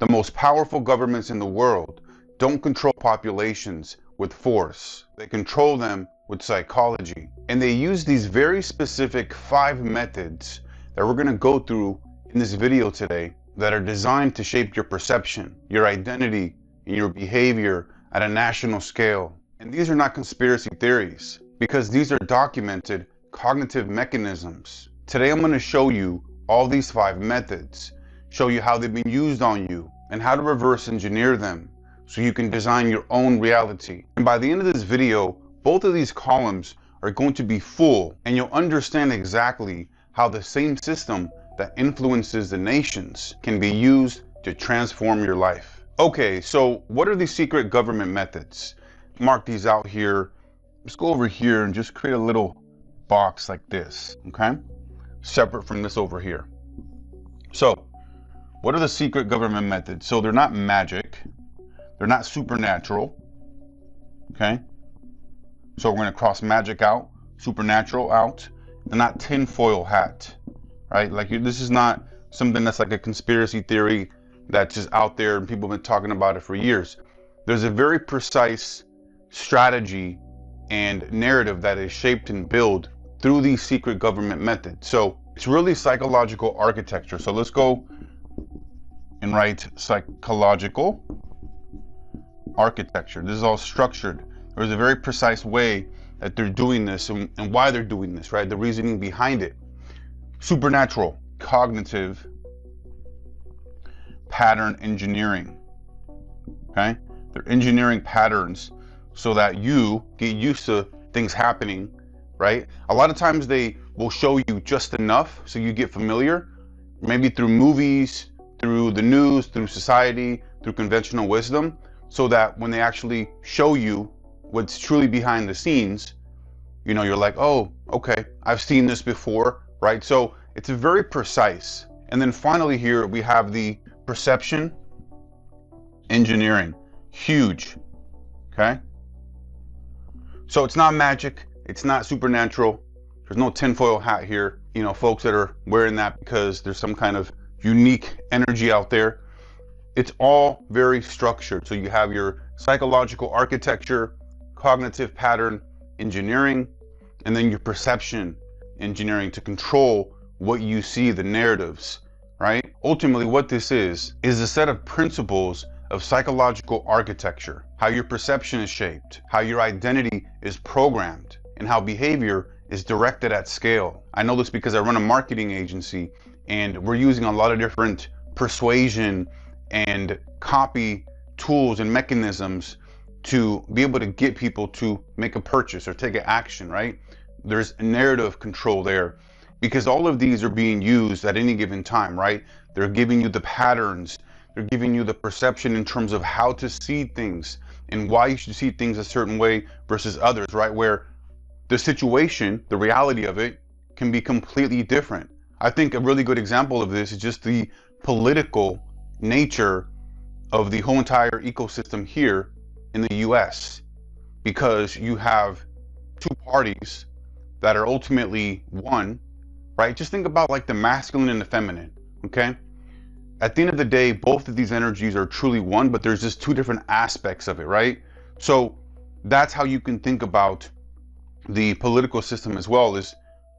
The most powerful governments in the world don't control populations with force. They control them with psychology. And they use these very specific 5 methods that we're going to go through in this video today that are designed to shape your perception, your identity, and your behavior at a national scale. And these are not conspiracy theories, because these are documented cognitive mechanisms. Today I'm going to show you all these 5 methods, show you how they've been used on you, and how to reverse engineer them so you can design your own reality. And by the end of this video, both of these columns are going to be full, and you'll understand exactly how the same system that influences the nations can be used to transform your life. Okay, so what are these secret government methods? Mark these out here. Let's go over here and just create a little box like this, okay? Separate from this over here. So, what are the secret government methods? So they're not magic, they're not supernatural, okay? So we're gonna cross magic out, supernatural out. They're not tinfoil hat, right? Like this is not something that's like a conspiracy theory that's just out there and people have been talking about it for years. There's a very precise strategy and narrative that is shaped and built through these secret government methods. So it's really psychological architecture. So let's go and write psychological architecture. This is all structured. There's a very precise way that they're doing this and why they're doing this, right? The reasoning behind it. Supernatural, cognitive, pattern engineering, okay? They're engineering patterns so that you get used to things happening, right? A lot of times they will show you just enough so you get familiar, maybe through movies, through the news, through society, through conventional wisdom, so that when they actually show you what's truly behind the scenes, you know, you're like, oh, okay, I've seen this before, right? So it's very precise. And then finally here we have the perception engineering, huge, okay? So it's not magic, it's not supernatural, there's no tinfoil hat here, you know, folks that are wearing that because there's some kind of unique energy out there. It's all very structured. So you have your psychological architecture, cognitive pattern engineering, and then your perception engineering to control what you see, the narratives, right? Ultimately, what this is a set of principles of psychological architecture, how your perception is shaped, how your identity is programmed, and how behavior is directed at scale. I know this because I run a marketing agency and we're using a lot of different persuasion and copy tools and mechanisms to be able to get people to make a purchase or take an action, right? There's a narrative control there because all of these are being used at any given time, right? They're giving you the patterns, they're giving you the perception in terms of how to see things and why you should see things a certain way versus others, right? Where the situation, the reality of it can be completely different. I think a really good example of this is just the political nature of the whole entire ecosystem here in the US, because you have 2 parties that are ultimately one, right? Just think about like the masculine and the feminine, okay? At the end of the day, both of these energies are truly one, but there's just 2 different aspects of it, right? So that's how you can think about the political system as well, is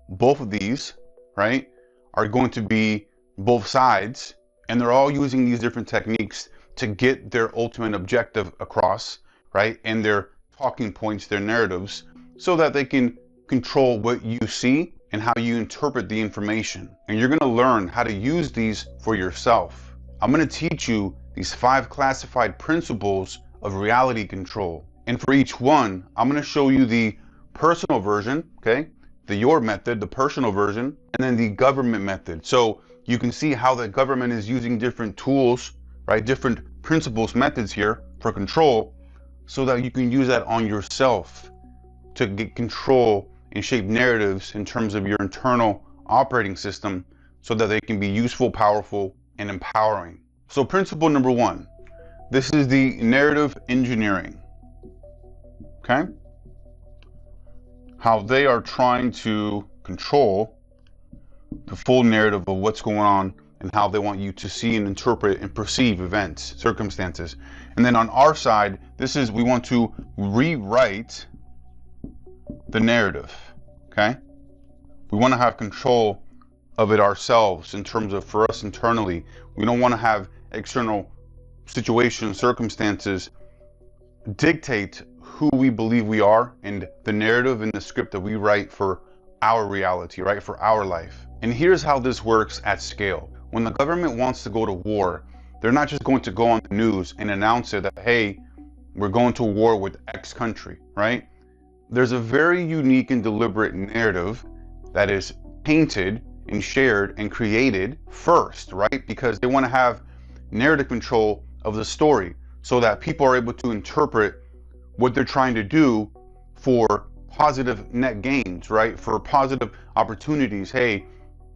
both of these, right, are going to be both sides, and they're all using these different techniques to get their ultimate objective across, right? And their talking points, their narratives, so that they can control what you see and how you interpret the information. And you're gonna learn how to use these for yourself. I'm gonna teach you these 5 classified principles of reality control. And for each one, I'm gonna show you the personal version, okay? The your method, the personal version, and then the government method. So you can see how the government is using different tools, right? Different principles, methods here for control, so that you can use that on yourself to get control and shape narratives in terms of your internal operating system so that they can be useful, powerful, and empowering. So principle number 1, this is the narrative engineering, okay? How they are trying to control the full narrative of what's going on and how they want you to see and interpret and perceive events, circumstances. And then on our side, we want to rewrite the narrative, okay? We want to have control of it ourselves in terms of, for us internally. We don't want to have external situations, circumstances dictate who we believe we are and the narrative and the script that we write for our reality, right? For our life. And here's how this works at scale. When the government wants to go to war, they're not just going to go on the news and announce it that, hey, we're going to war with X country, right? There's a very unique and deliberate narrative that is painted and shared and created first, right? Because they want to have narrative control of the story so that people are able to interpret what they're trying to do for positive net gains, right? For positive opportunities. Hey,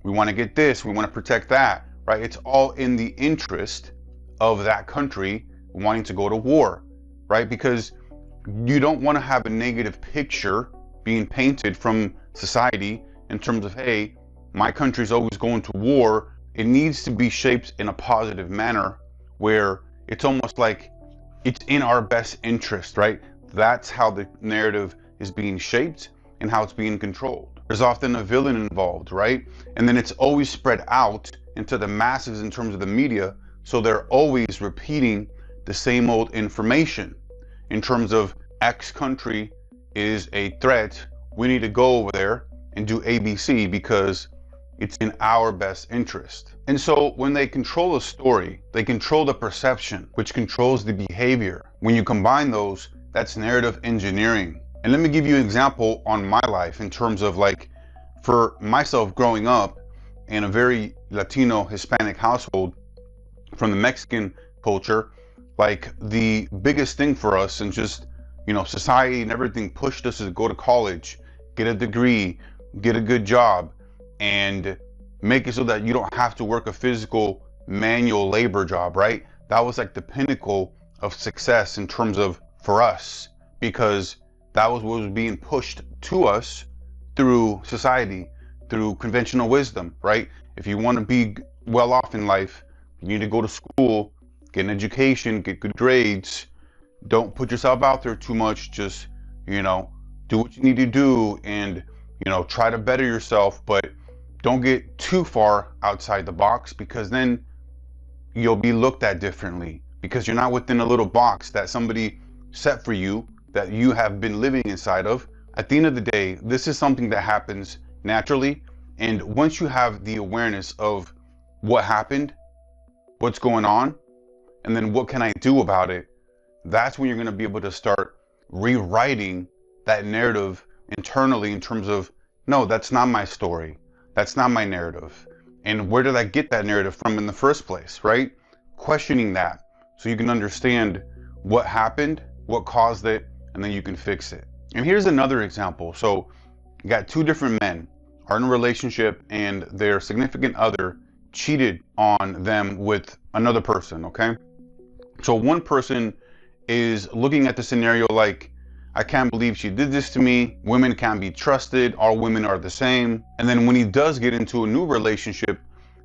we want to get this, we want to protect that, right? It's all in the interest of that country wanting to go to war, right? Because you don't want to have a negative picture being painted from society in terms of, hey, my country's always going to war. It needs to be shaped in a positive manner where it's almost like it's in our best interest, right? That's how the narrative is being shaped and how it's being controlled. There's often a villain involved, right? And then it's always spread out into the masses in terms of the media. So they're always repeating the same old information in terms of X country is a threat. We need to go over there and do ABC because it's in our best interest. And so when they control a story, they control the perception, which controls the behavior. When you combine those, that's narrative engineering. And let me give you an example on my life in terms of, like, for myself growing up in a very Latino Hispanic household from the Mexican culture, like the biggest thing for us and just, you know, society and everything pushed us to go to college, get a degree, get a good job, and make it so that you don't have to work a physical manual labor job, right? That was like the pinnacle of success in terms of, for us, because that was what was being pushed to us through society, through conventional wisdom, right? If you want to be well off in life, you need to go to school, get an education, get good grades. Don't put yourself out there too much. Just, you know, do what you need to do and, you know, try to better yourself, but don't get too far outside the box, because then you'll be looked at differently because you're not within a little box that somebody set for you that you have been living inside of. At the end of the day, this is something that happens naturally. And once you have the awareness of what happened, what's going on, and then what can I do about it, that's when you're going to be able to start rewriting that narrative internally in terms of, no, that's not my story. That's not my narrative. And where did I get that narrative from in the first place, right? Questioning that so you can understand what happened, what caused it, and then you can fix it. And here's another example. So you got two different men are in a relationship and their significant other cheated on them with another person, okay? So one person is looking at the scenario like, I can't believe she did this to me. Women can't be trusted. All women are the same. And then when he does get into a new relationship,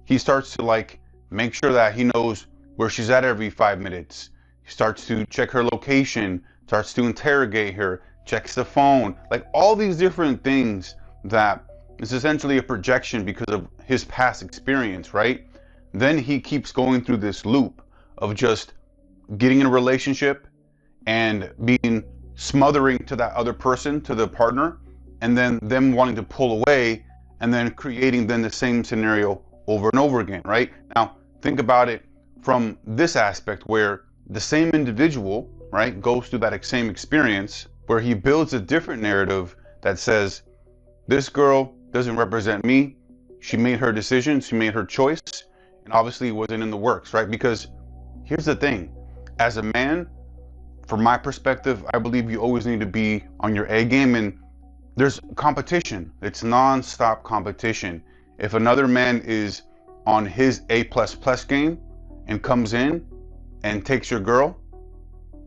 he starts to, like, make sure that he knows where she's at every 5 minutes. He starts to check her location, starts to interrogate her, checks the phone, like all these different things that is essentially a projection because of his past experience, right? Then he keeps going through this loop of just getting in a relationship and being smothering to that other person, to the partner, and then them wanting to pull away and then creating then the same scenario over and over again, right? Now, think about it from this aspect where the same individual, right, goes through that same experience where he builds a different narrative that says, this girl doesn't represent me. She made her decision, she made her choice, and obviously it wasn't in the works, right? Because here's the thing, as a man, from my perspective, I believe you always need to be on your A game, and there's competition. It's non-stop competition. If another man is on his A++ game and comes in and takes your girl,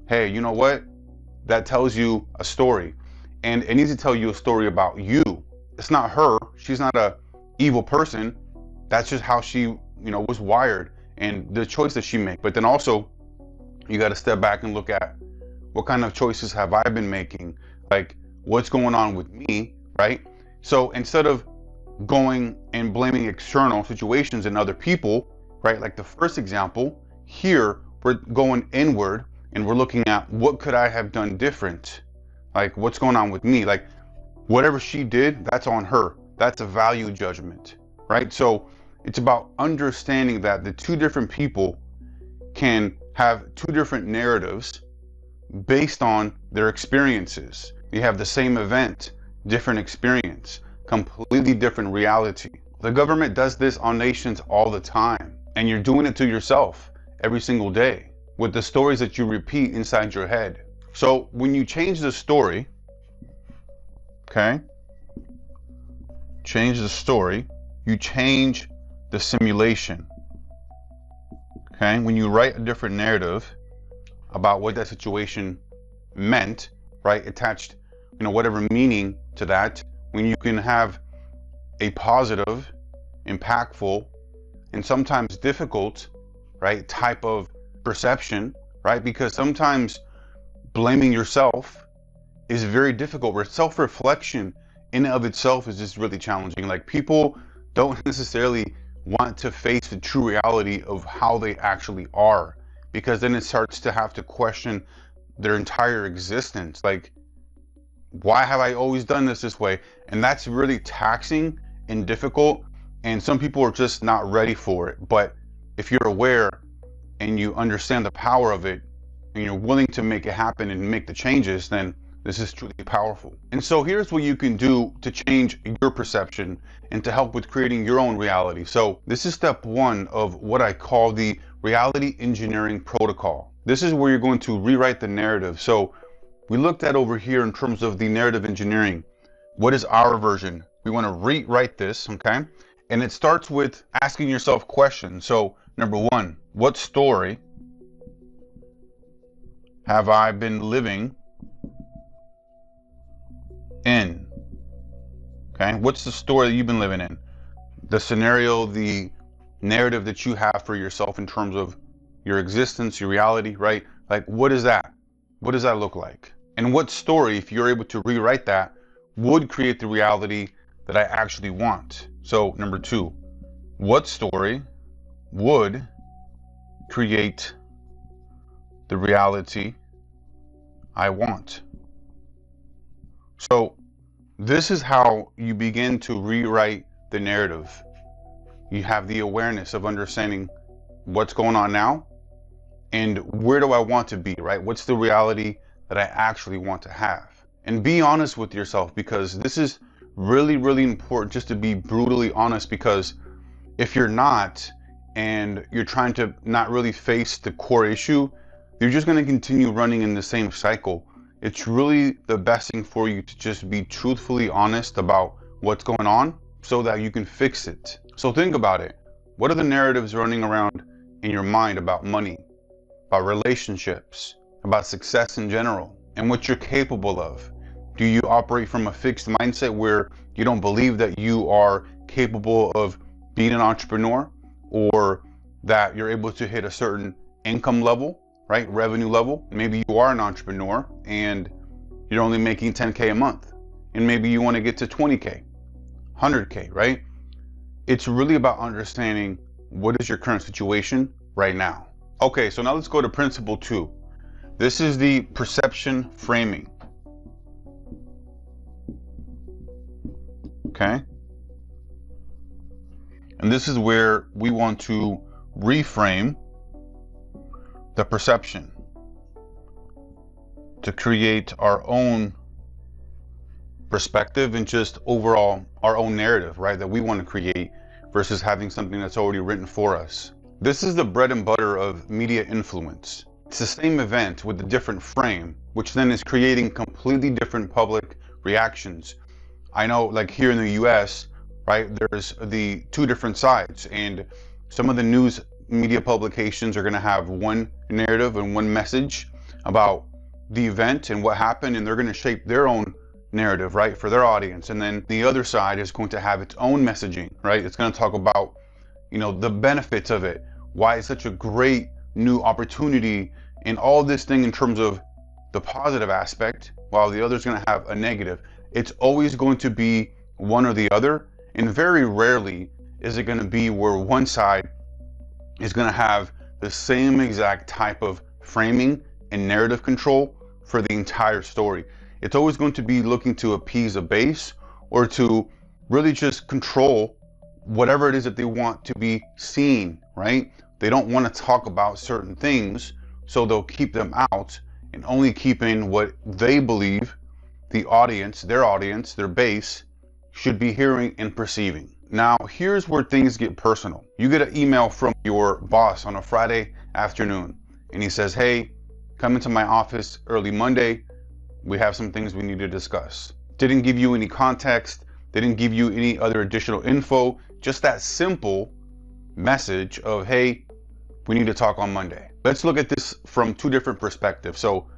hey, you know what? That tells you a story, and it needs to tell you a story about you. It's not her. She's not a evil person. That's just how she was wired and the choice that she made. But then also you got to step back and look at what kind of choices have I been making? Like, what's going on with me, right? So instead of going and blaming external situations and other people, right? Like the first example, here we're going inward and we're looking at what could I have done different? Like, what's going on with me? Like, whatever she did, that's on her. That's a value judgment, right? So it's about understanding that the two different people can have two different narratives based on their experiences. You have the same event, different experience, completely different reality. The government does this on nations all the time, and you're doing it to yourself every single day with the stories that you repeat inside your head. So when you change the story, okay, change the story, you change the simulation. Okay, when you write a different narrative about what that situation meant, right, attached, whatever meaning to that, when you can have a positive, impactful, and sometimes difficult, right, type of perception, right, because sometimes blaming yourself is very difficult, where self-reflection in and of itself is just really challenging. Like, people don't necessarily want to face the true reality of how they actually are, because then it starts to have to question their entire existence. Like, why have I always done this way? And that's really taxing and difficult, and some people are just not ready for it. But if you're aware and you understand the power of it, and you're willing to make it happen and make the changes, then this is truly powerful. And so here's what you can do to change your perception and to help with creating your own reality. So this is step one of what I call the reality engineering protocol. This is where you're going to rewrite the narrative. So we looked at over here in terms of the narrative engineering. What is our version? We want to rewrite this, okay? And it starts with asking yourself questions. So number one, what story have I been living in? Okay, what's the story that you've been living in? The scenario, the narrative that you have for yourself in terms of your existence, your reality, right? Like, what is that? What does that look like? And what story, if you're able to rewrite that, would create the reality that I actually want? So number two, what story would create the reality I want? So this is how you begin to rewrite the narrative. You have the awareness of understanding what's going on now and where do I want to be, right? What's the reality that I actually want to have? And be honest with yourself, because this is really, really important, just to be brutally honest, because if you're not, and you're trying to not really face the core issue, you're just going to continue running in the same cycle. It's really the best thing for you to just be truthfully honest about what's going on so that you can fix it. So think about it. What are the narratives running around in your mind about money, about relationships, about success in general, and what you're capable of? Do you operate from a fixed mindset where you don't believe that you are capable of being an entrepreneur, or that you're able to hit a certain income level, right? Revenue level? Maybe you are an entrepreneur and you're only making 10K a month, and maybe you want to get to 20K, 100K, right? It's really about understanding what is your current situation right now. Okay, so now let's go to principle 2. This is the perception framing. Okay? And this is where we want to reframe the perception to create our own perspective and just overall our own narrative, right, that we want to create, versus having something that's already written for us. This is the bread and butter of media influence. It's the same event with a different frame, which then is creating completely different public reactions. I know, like here in the US, right, there's the two different sides, and some of the news media publications are going to have one narrative and one message about the event and what happened, and they're going to shape their own narrative, right, for their audience. And then the other side is going to have its own messaging, right? It's going to talk about, the benefits of it, why it's such a great new opportunity, and all this thing in terms of the positive aspect, while the other's going to have a negative. It's always going to be one or the other, and very rarely is it going to be where one side is going to have the same exact type of framing and narrative control for the entire story. It's always going to be looking to appease a base, or to really just control whatever it is that they want to be seen, right? They don't want to talk about certain things, so they'll keep them out and only keep in what they believe the audience, their base, should be hearing and perceiving. Now, here's where things get personal. You get an email from your boss on a Friday afternoon, and he says, hey, come into my office early Monday. We have some things we need to discuss. Didn't give you any context, didn't give you any other additional info, just that simple message of, hey, we need to talk on Monday. Let's look at this from two different perspectives. So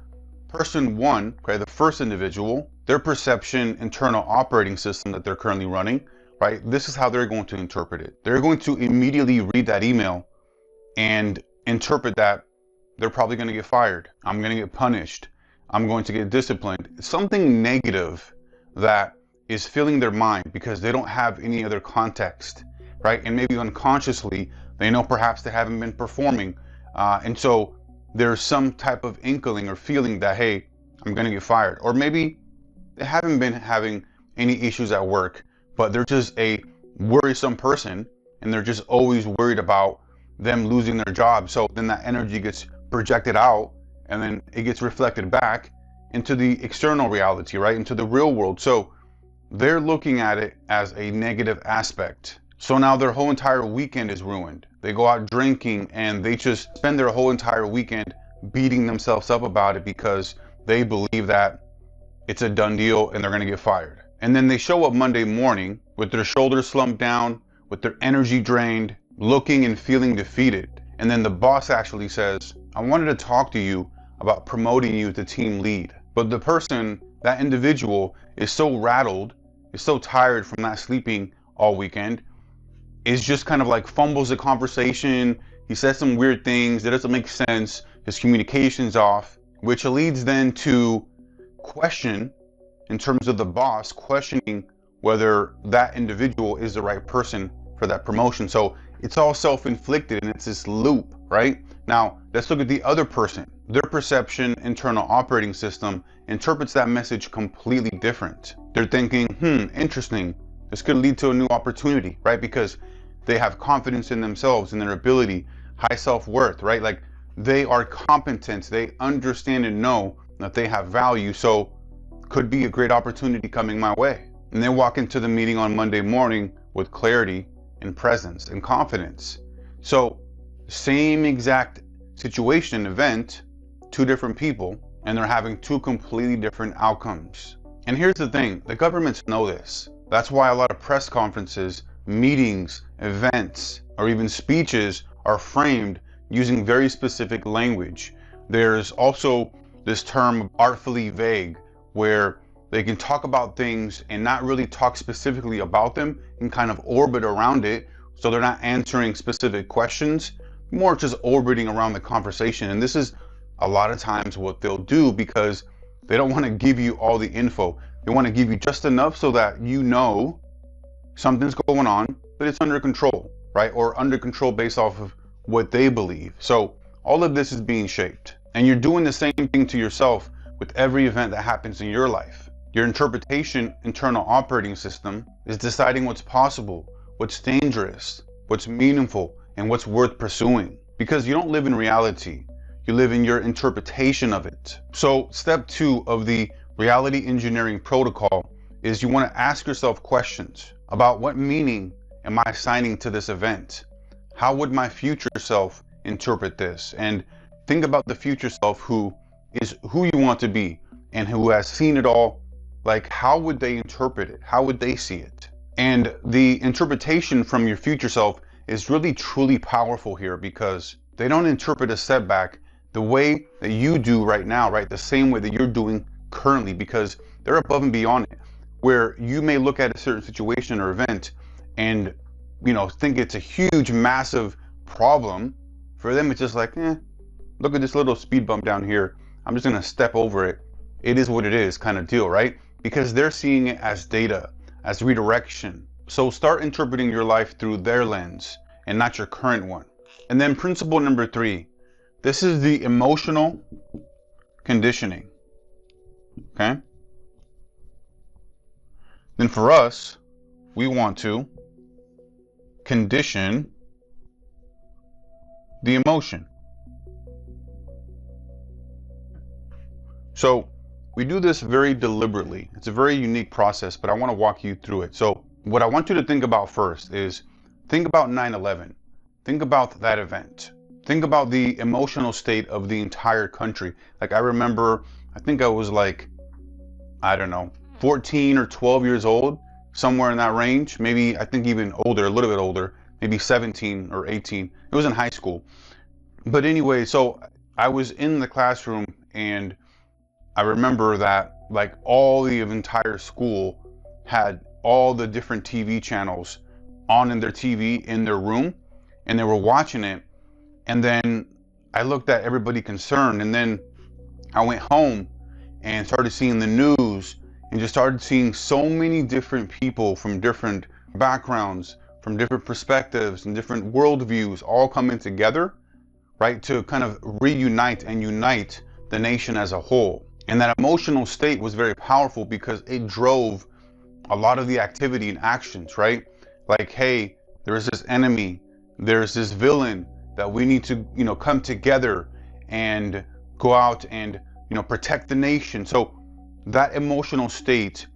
person one, okay, the first individual, their perception internal operating system that they're currently running, right? This is how they're going to interpret it. They're going to immediately read that email and interpret that they're probably going to get fired. I'm going to get punished. I'm going to get disciplined. Something negative that is filling their mind because they don't have any other context, right? And maybe unconsciously, they know perhaps they haven't been performing. And so there's some type of inkling or feeling that, hey, I'm going to get fired. Or maybe they haven't been having any issues at work, but they're just a worrisome person and they're just always worried about them losing their job. So then that energy gets projected out and then it gets reflected back into the external reality, right? Into the real world. So they're looking at it as a negative aspect. So now their whole entire weekend is ruined. They go out drinking and they just spend their whole entire weekend beating themselves up about it because they believe that it's a done deal and they're going to get fired. And then they show up Monday morning with their shoulders slumped down, with their energy drained, looking and feeling defeated. And then the boss actually says, I wanted to talk to you about promoting you to team lead. But the person, that individual, is so rattled, is so tired from not sleeping all weekend, is just kind of like fumbles the conversation. He says some weird things that doesn't make sense. His communication's off, which leads then to question, in terms of the boss questioning whether that individual is the right person for that promotion. So it's all self-inflicted and it's this loop, right? Now, let's look at the other person. Their perception internal operating system interprets that message completely different. They're thinking, interesting. This could lead to a new opportunity, right? Because they have confidence in themselves and their ability, high self-worth, right? Like they are competent. They understand and know that they have value. So could be a great opportunity coming my way. And they walk into the meeting on Monday morning with clarity and presence and confidence. So same exact situation, event, two different people, and they're having two completely different outcomes. And here's the thing, the governments know this. That's why a lot of press conferences, meetings, events, or even speeches are framed using very specific language. There's also this term artfully vague, where they can talk about things and not really talk specifically about them and kind of orbit around it. So they're not answering specific questions, more just orbiting around the conversation. And this is a lot of times what they'll do because they don't want to give you all the info. They want to give you just enough so that you know something's going on, but it's under control, right? Or under control based off of what they believe. So all of this is being shaped. And you're doing the same thing to yourself with every event that happens in your life. Your interpretation internal operating system is deciding what's possible, what's dangerous, what's meaningful, and what's worth pursuing. Because you don't live in reality, you live in your interpretation of it. So step 2 of the reality engineering protocol is you want to ask yourself questions about what meaning am I assigning to this event? How would my future self interpret this? And think about the future self who is who you want to be and who has seen it all. Like, how would they interpret it? How would they see it? And the interpretation from your future self is really truly powerful here because they don't interpret a setback the way that you do right now, right? The same way that you're doing currently, because they're above and beyond it. Where you may look at a certain situation or event and think it's a huge, massive problem. For them, it's just like, look at this little speed bump down here. I'm just gonna step over it. It is what it is kind of deal, right? Because they're seeing it as data, as redirection. So start interpreting your life through their lens and not your current one. And then principle number 3, this is the emotional conditioning, okay? Then for us, we want to condition the emotion. So we do this very deliberately. It's a very unique process, but I want to walk you through it. So what I want you to think about first is think about 9/11. Think about that event. Think about the emotional state of the entire country. Like I remember, I think I was like, I don't know, 14 or 12 years old, somewhere in that range. Maybe, I think even older, a little bit older, maybe 17 or 18. It was in high school. But anyway, so I was in the classroom and I remember that like all the entire school had all the different TV channels on in their TV in their room, and they were watching it. And then I looked at everybody concerned, and then I went home and started seeing the news and just started seeing so many different people from different backgrounds, from different perspectives and different worldviews all coming together, right, to kind of reunite and unite the nation as a whole. And that emotional state was very powerful because it drove a lot of the activity and actions, right? Like, hey, there's this enemy, there's this villain that we need to, come together and go out and, protect the nation. So that emotional state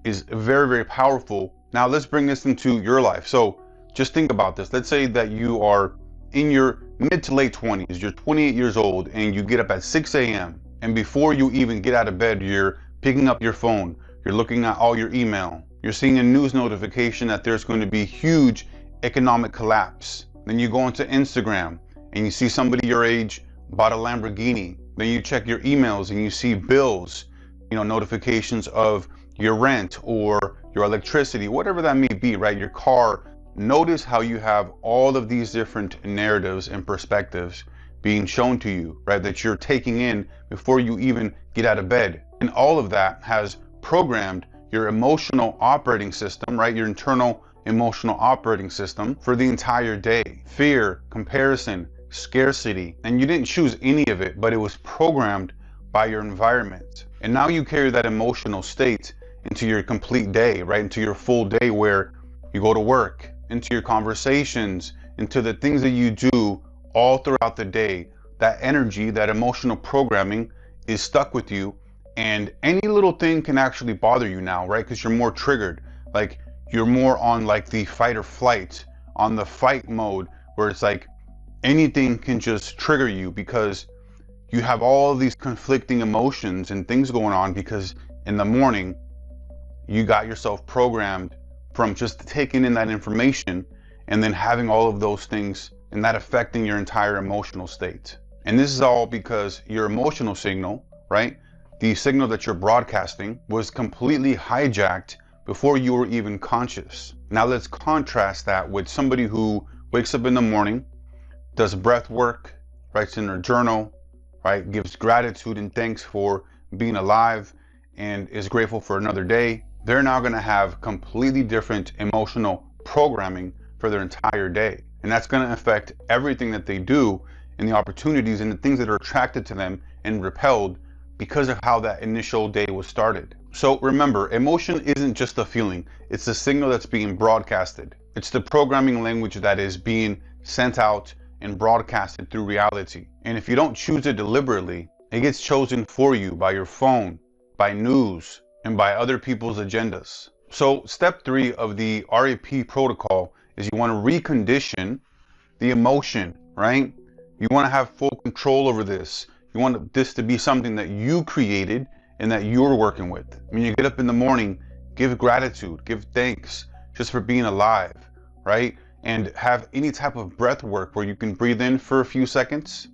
is very, very powerful. Now let's bring this into your life. So just think about this. Let's say that you are in your mid to late 20s, you're 28 years old, and you get up at 6 a.m. And before you even get out of bed, you're picking up your phone, you're looking at all your email, you're seeing a news notification that there's going to be huge economic collapse. Then you go into Instagram and you see somebody your age bought a Lamborghini. Then you check your emails and you see bills, notifications of your rent or your electricity, whatever that may be, right? Your car. Notice how you have all of these different narratives and perspectives being shown to you, right? That you're taking in before you even get out of bed. And all of that has programmed your emotional operating system, right? Your internal emotional operating system for the entire day. Fear, comparison, scarcity. And you didn't choose any of it, but it was programmed by your environment. And now you carry that emotional state into your complete day, right? Into your full day where you go to work, into your conversations, into the things that you do all throughout the day. That energy, that emotional programming is stuck with you, and any little thing can actually bother you now, right? Because you're more triggered. Like you're more on like the fight or flight, on the fight mode, where it's like anything can just trigger you because you have all these conflicting emotions and things going on, because in the morning you got yourself programmed from just taking in that information and then having all of those things and that affecting your entire emotional state. And this is all because your emotional signal, right? The signal that you're broadcasting was completely hijacked before you were even conscious. Now let's contrast that with somebody who wakes up in the morning, does breath work, writes in their journal, right? Gives gratitude and thanks for being alive and is grateful for another day. They're now going to have completely different emotional programming for their entire day. And that's going to affect everything that they do and the opportunities and the things that are attracted to them and repelled because of how that initial day was started. So remember, emotion isn't just a feeling. It's a signal that's being broadcasted. It's the programming language that is being sent out and broadcasted through reality. And if you don't choose it deliberately, it gets chosen for you by your phone, by news, and by other people's agendas. So step 3 of the RAP protocol is you want to recondition the emotion, right? You want to have full control over this. You want this to be something that you created and that you're working with. When you get up in the morning, give gratitude, give thanks just for being alive, right? And have any type of breath work where you can breathe in for a few seconds,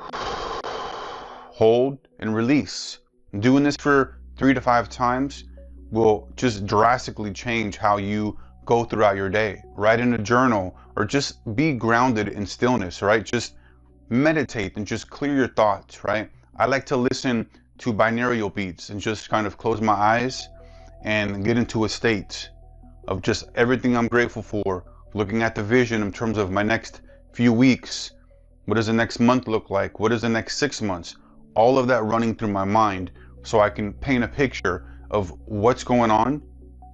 hold and release. Doing this for 3 to 5 times will just drastically change how you go throughout your day. Write in a journal or just be grounded in stillness, right? Just meditate and just clear your thoughts, right? I like to listen to binaural beats and just kind of close my eyes and get into a state of just everything I'm grateful for, looking at the vision in terms of my next few weeks. What does the next month look like? What is the next 6 months? All of that running through my mind so I can paint a picture of what's going on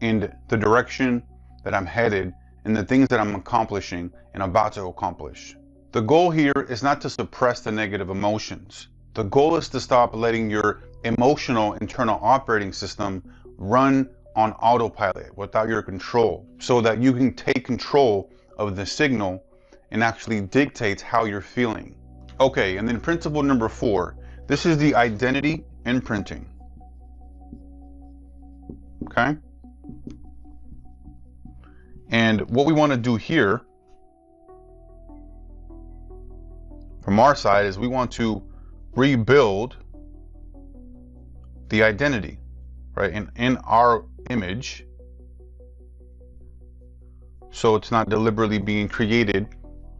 and the direction that I'm headed and the things that I'm accomplishing and about to accomplish. The goal here is not to suppress the negative emotions. The goal is to stop letting your emotional internal operating system run on autopilot without your control, so that you can take control of the signal and actually dictate how you're feeling. Okay, and then principle number 4, this is the identity imprinting. Okay? And what we want to do here from our side is we want to rebuild the identity, right, in our image, so it's not deliberately being created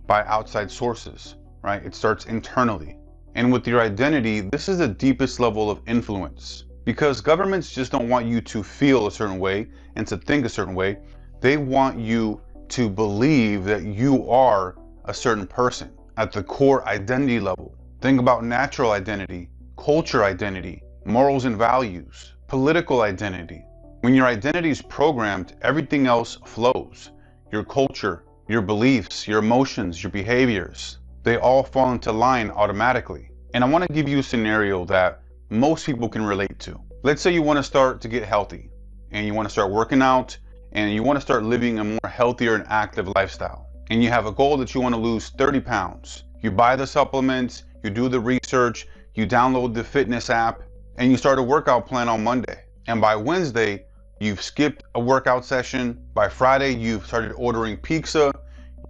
by outside sources, right? It starts internally. And with your identity, this is the deepest level of influence, because governments just don't want you to feel a certain way and to think a certain way. They want you to believe that you are a certain person at the core identity level. Think about natural identity, culture identity, morals and values, political identity. When your identity is programmed, everything else flows. Your culture, your beliefs, your emotions, your behaviors, they all fall into line automatically. And I want to give you a scenario that most people can relate to. Let's say you want to start to get healthy and you want to start working out and you want to start living a more healthier and active lifestyle. And you have a goal that you want to lose 30 pounds. You buy the supplements, you do the research, you download the fitness app, and you start a workout plan on Monday. And by Wednesday, you've skipped a workout session. By Friday, you've started ordering pizza,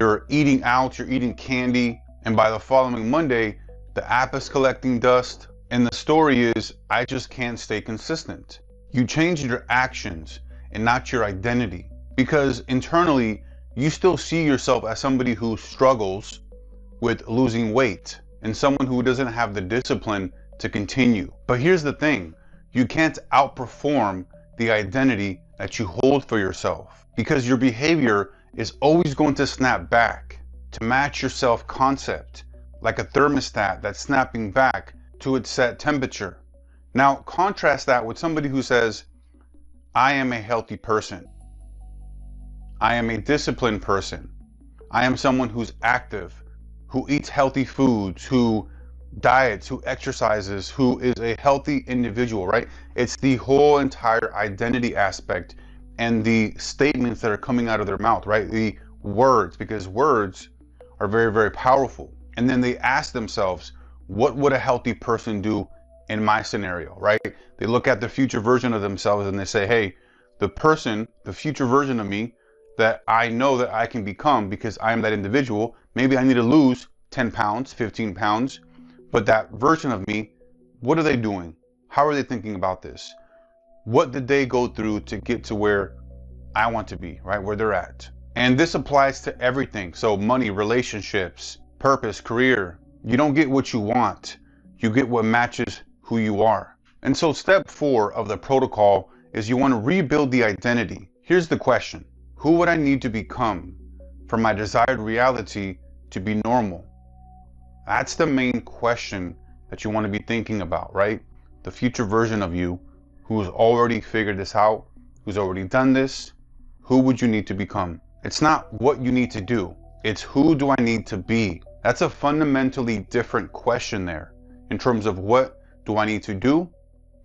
you're eating out, you're eating candy. And by the following Monday, the app is collecting dust. And the story is, I just can't stay consistent. You changed your actions and not your identity, because internally, you still see yourself as somebody who struggles with losing weight and someone who doesn't have the discipline to continue. But here's the thing, you can't outperform the identity that you hold for yourself, because your behavior is always going to snap back to match your self-concept, like a thermostat that's snapping back to its set temperature. Now contrast that with somebody who says, I am a healthy person. I am a disciplined person. I am someone who's active, who eats healthy foods, who diets, who exercises, who is a healthy individual, right? It's the whole entire identity aspect and the statements that are coming out of their mouth, right? The words, because words are very, very powerful. And then they ask themselves, what would a healthy person do in my scenario, right? They look at the future version of themselves and they say, hey, the person, the future version of me that I know that I can become because I am that individual, maybe I need to lose 10 pounds, 15 pounds, but that version of me, what are they doing? How are they thinking about this? What did they go through to get to where I want to be, right? Where they're at. And this applies to everything. So money, relationships, purpose, career. You don't get what you want. You get what matches who you are. And so step 4 of the protocol is you want to rebuild the identity. Here's the question. Who would I need to become for my desired reality to be normal? That's the main question that you want to be thinking about, right? The future version of you who's already figured this out, who's already done this, who would you need to become? It's not what you need to do. It's who do I need to be? That's a fundamentally different question there in terms of what do I need to do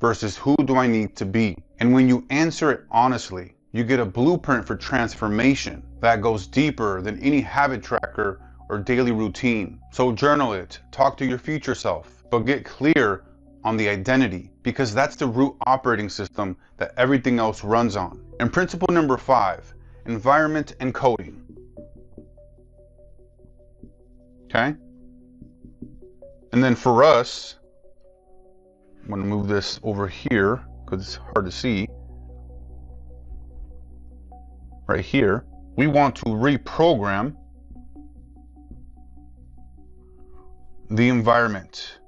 versus who do I need to be? And when you answer it honestly, you get a blueprint for transformation that goes deeper than any habit tracker or daily routine. So journal it, talk to your future self, but get clear on the identity, because that's the root operating system that everything else runs on. And principle number 5, environment and coding. Okay? And then for us, I'm going to move this over here because it's hard to see. right here, we want to reprogram the environment.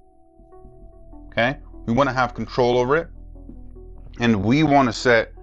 Okay? We want to have control over it, and we want to set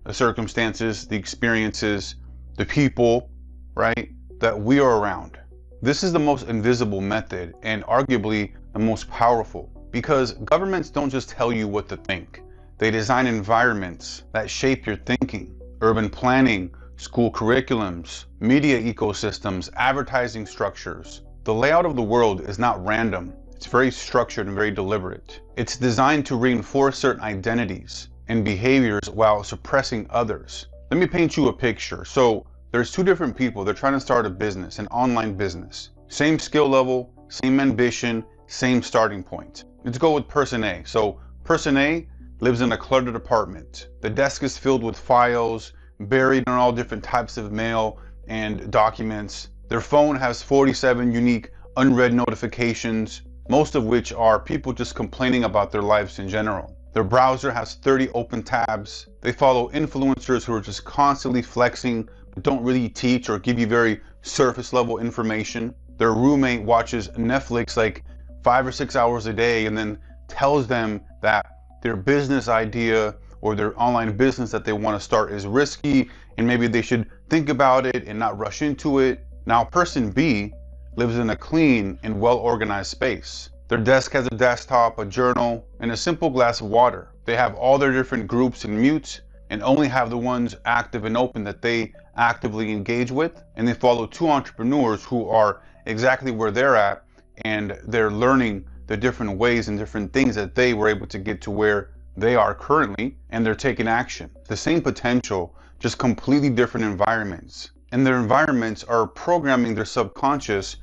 the circumstances, the experiences, the people, right, that we are around. This is the most invisible method and arguably the most powerful, because governments don't just tell you what to think. They design environments that shape your thinking. Urban planning, school curriculums, media ecosystems, advertising structures. The layout of the world is not random. It's very structured and very deliberate. It's designed to reinforce certain identities and behaviors while suppressing others. Let me paint you a picture. So there's two different people. They're trying to start a business, an online business. Same skill level, same ambition, same starting point. Let's go with person A. So person A lives in a cluttered apartment. The desk is filled with files, buried in all different types of mail and documents. Their phone has 47 unique unread notifications, most of which are people just complaining about their lives in general. Their browser has 30 open tabs. They follow influencers who are just constantly flexing, but don't really teach or give you very surface level information. Their roommate watches Netflix like 5 or 6 hours a day and then tells them that their business idea or their online business that they want to start is risky and maybe they should think about it and not rush into it. Now, person B lives in a clean and well-organized space. Their desk has a desktop, a journal, and a simple glass of water. They have all their different groups in mute and only have the ones active and open that they actively engage with. And they follow two entrepreneurs who are exactly where they're at, and they're learning the different ways and different things that they were able to get to where they are currently, and they're taking action. The same potential, just completely different environments. And their environments are programming their subconscious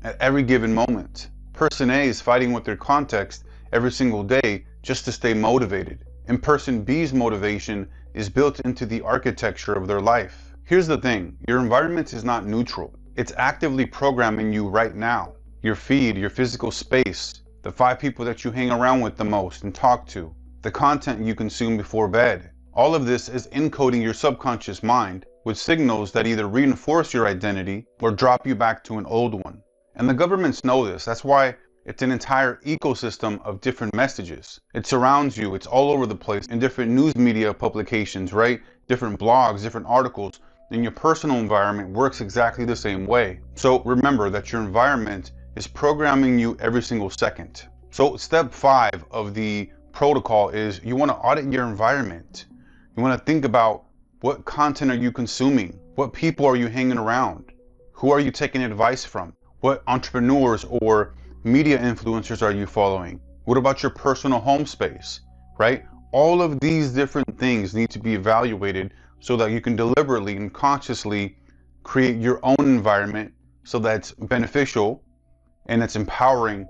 at every given moment. Person A is fighting with their context every single day just to stay motivated. And person B's motivation is built into the architecture of their life. Here's the thing, your environment is not neutral. It's actively programming you right now. Your feed, your physical space, the 5 people that you hang around with the most and talk to, the content you consume before bed. All of this is encoding your subconscious mind with signals that either reinforce your identity or drop you back to an old one. And the governments know this. That's why it's an entire ecosystem of different messages. It surrounds you. It's all over the place in different news media publications, right? Different blogs, different articles. And your personal environment works exactly the same way. So remember that your environment is programming you every single second. So step 5 of the protocol is you want to audit your environment. You want to think about what content are you consuming? What people are you hanging around? Who are you taking advice from? What entrepreneurs or media influencers are you following? What about your personal home space, right? All of these different things need to be evaluated so that you can deliberately and consciously create your own environment so that's beneficial and it's empowering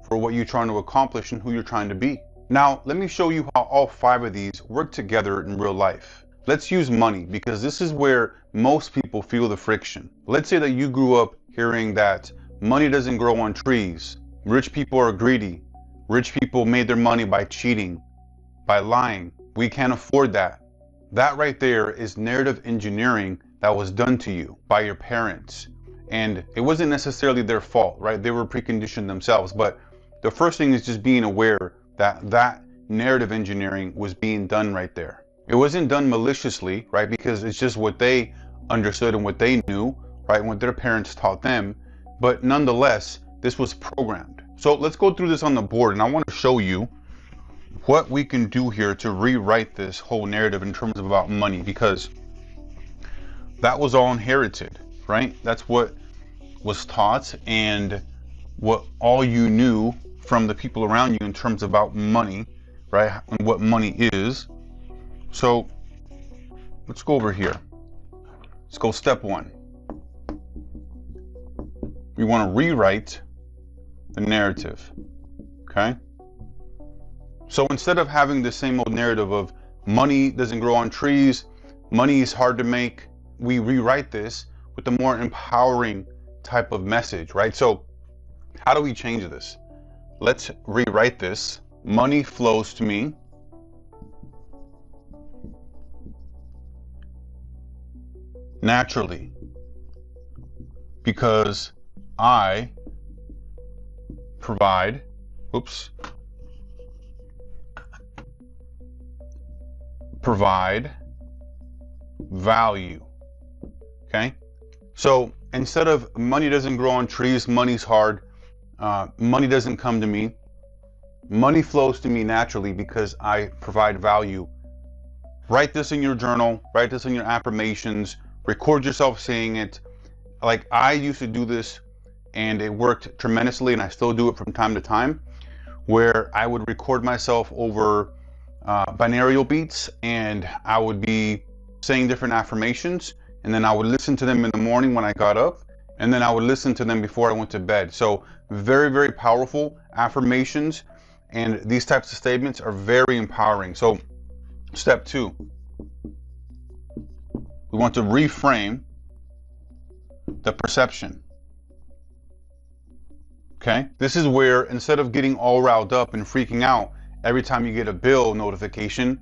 for what you're trying to accomplish and who you're trying to be. Now, let me show you how all 5 of these work together in real life. Let's use money because this is where most people feel the friction. Let's say that you grew up hearing that money doesn't grow on trees. Rich people are greedy. Rich people made their money by cheating, by lying. We can't afford that. That right there is narrative engineering that was done to you by your parents. And it wasn't necessarily their fault, right? They were preconditioned themselves. But the first thing is just being aware that that narrative engineering was being done right there. It wasn't done maliciously, right? Because it's just what they understood and what they knew, right? What their parents taught them. But nonetheless, this was programmed. So let's go through this on the board, and I want to show you what we can do here to rewrite this whole narrative in terms of about money, because that was all inherited, right? That's what was taught and what all you knew from the people around you in terms about money, right? And what money is. So let's go over here. Let's go step 1. We want to rewrite the narrative, okay? So instead of having the same old narrative of money doesn't grow on trees, money is hard to make, we rewrite this with a more empowering type of message, right? So how do we change this? Let's rewrite this. Money flows to me naturally because I provide, provide value. Okay. So instead of money doesn't grow on trees, money's hard, money doesn't come to me, money flows to me naturally because I provide value. Write this in your journal, write this in your affirmations, record yourself saying it. Like I used to do this and it worked tremendously, and I still do it from time to time, where I would record myself over binaural beats, and I would be saying different affirmations, and then I would listen to them in the morning when I got up, and then I would listen to them before I went to bed. So very, very powerful affirmations, and these types of statements are very empowering. So step 2, we want to reframe the perception. Okay, this is where instead of getting all riled up and freaking out every time you get a bill notification,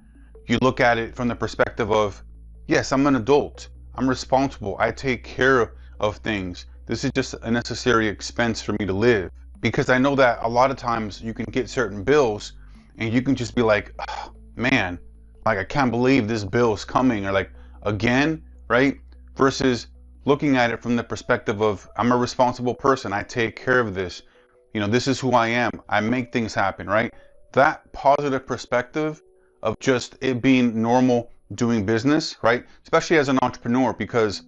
you look at it from the perspective of, yes, I'm an adult, I'm responsible, I take care of things. This is just a necessary expense for me to live. Because I know that a lot of times you can get certain bills and you can just be like, oh, man, like I can't believe this bill is coming, or like, again, right? Versus looking at it from the perspective of, I'm a responsible person, I take care of this, you know, this is who I am, I make things happen, right? That positive perspective of just it being normal doing business, right? Especially as an entrepreneur, because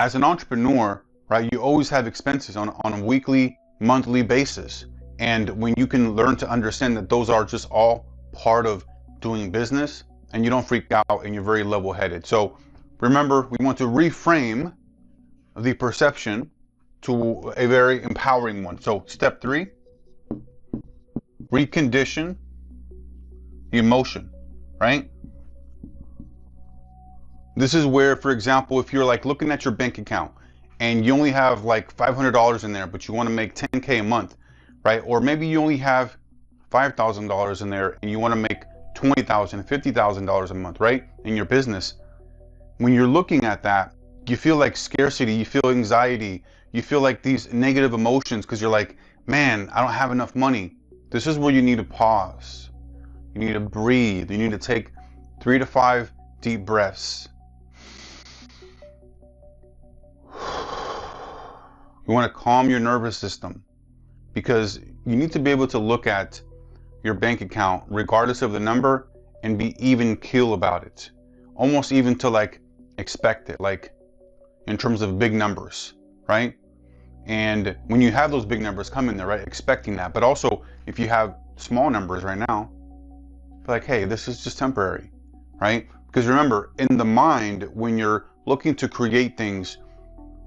as an entrepreneur, right, you always have expenses on a weekly, monthly basis. And when you can learn to understand that those are just all part of doing business, and you don't freak out and you're very level-headed. So remember, we want to reframe the perception to a very empowering one. So step 3, recondition the emotion, right? This is where, for example, if you're like looking at your bank account and you only have like $500 in there, but you want to make 10K a month, right? Or maybe you only have $5,000 in there and you want to make $20,000, $50,000 a month, right? In your business. When you're looking at that, you feel like scarcity, you feel anxiety, you feel like these negative emotions because you're like, man, I don't have enough money. This is where you need to pause. You need to breathe. You need to take 3 to 5 deep breaths. You want to calm your nervous system, because you need to be able to look at your bank account regardless of the number and be even keel about it. Almost even to like expect it, like in terms of big numbers, right? And when you have those big numbers come in there, right, expecting that. But also if you have small numbers right now, like, hey, this is just temporary, right? Because remember, in the mind, when you're looking to create things,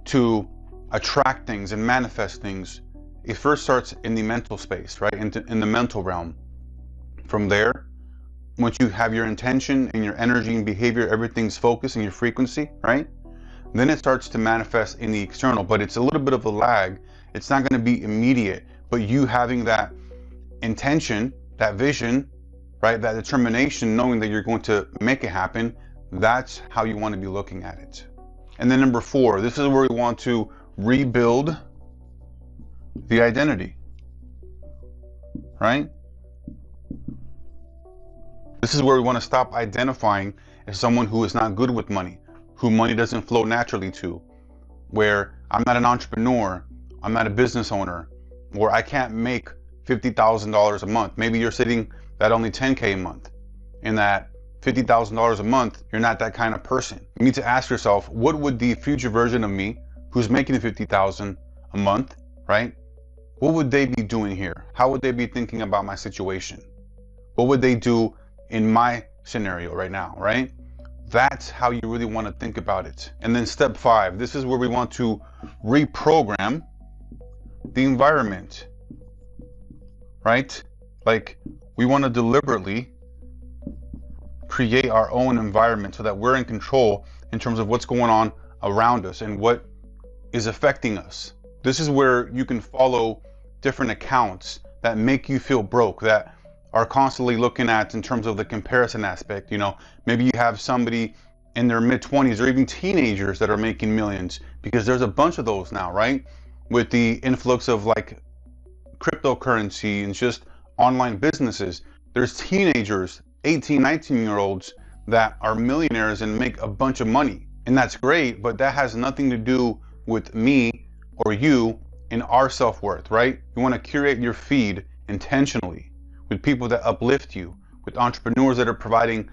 to attract things and manifest things, it first starts in the mental space, right? In the mental realm. From there, once you have your intention and your energy and behavior, everything's focused in your frequency, right? Then it starts to manifest in the external, but it's a little bit of a lag. It's not going to be immediate, but you having that intention, that vision, right? That determination, knowing that you're going to make it happen, that's how you want to be looking at it. And then number 4, this is where we want to rebuild the identity, right? This is where we want to stop identifying as someone who is not good with money, who money doesn't flow naturally to, where I'm not an entrepreneur, I'm not a business owner, or I can't make $50,000 a month. Maybe you're sitting at only 10K a month. In that $50,000 a month, you're not that kind of person. You need to ask yourself, what would the future version of me, who's making $50,000 a month, right? What would they be doing here? How would they be thinking about my situation? What would they do in my scenario right now, right? That's how you really want to think about it. And then step 5, this is where we want to reprogram the environment, right? Like, we want to deliberately create our own environment so that we're in control in terms of what's going on around us and what is affecting us. This is where you can follow different accounts that make you feel broke, that are constantly looking at in terms of the comparison aspect. You know, maybe you have somebody in their mid-20s or even teenagers that are making millions, because there's a bunch of those now, right? With the influx of like cryptocurrency and just online businesses, there's teenagers, 18, 19-year-olds that are millionaires and make a bunch of money. And that's great, but that has nothing to do with me or you and our self-worth, right? You want to curate your feed intentionally with people that uplift you, with entrepreneurs that are providing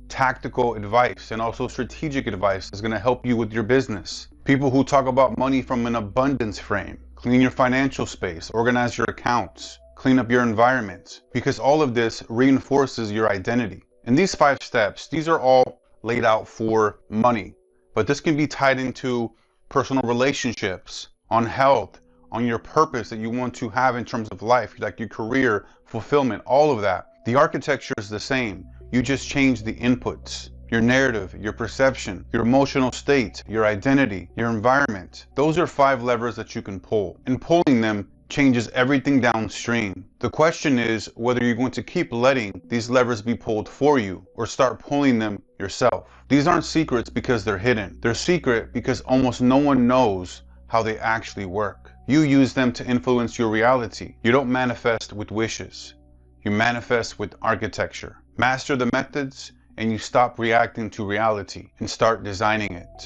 tactical advice and also strategic advice that's going to help you with your business. People who talk about money from an abundance frame. Clean your financial space, organize your accounts, clean up your environment, because all of this reinforces your identity. And these 5 steps, these are all laid out for money, but this can be tied into personal relationships, on health, on your purpose that you want to have in terms of life, like your career, fulfillment, all of that. The architecture is the same. You just change the inputs, your narrative, your perception, your emotional state, your identity, your environment. Those are 5 levers that you can pull, and pulling them changes everything downstream. The question is whether you're going to keep letting these levers be pulled for you or start pulling them yourself. These aren't secrets because they're hidden. They're secret because almost no one knows how they actually work. You use them to influence your reality. You don't manifest with wishes. You manifest with architecture. Master the methods and you stop reacting to reality and start designing it.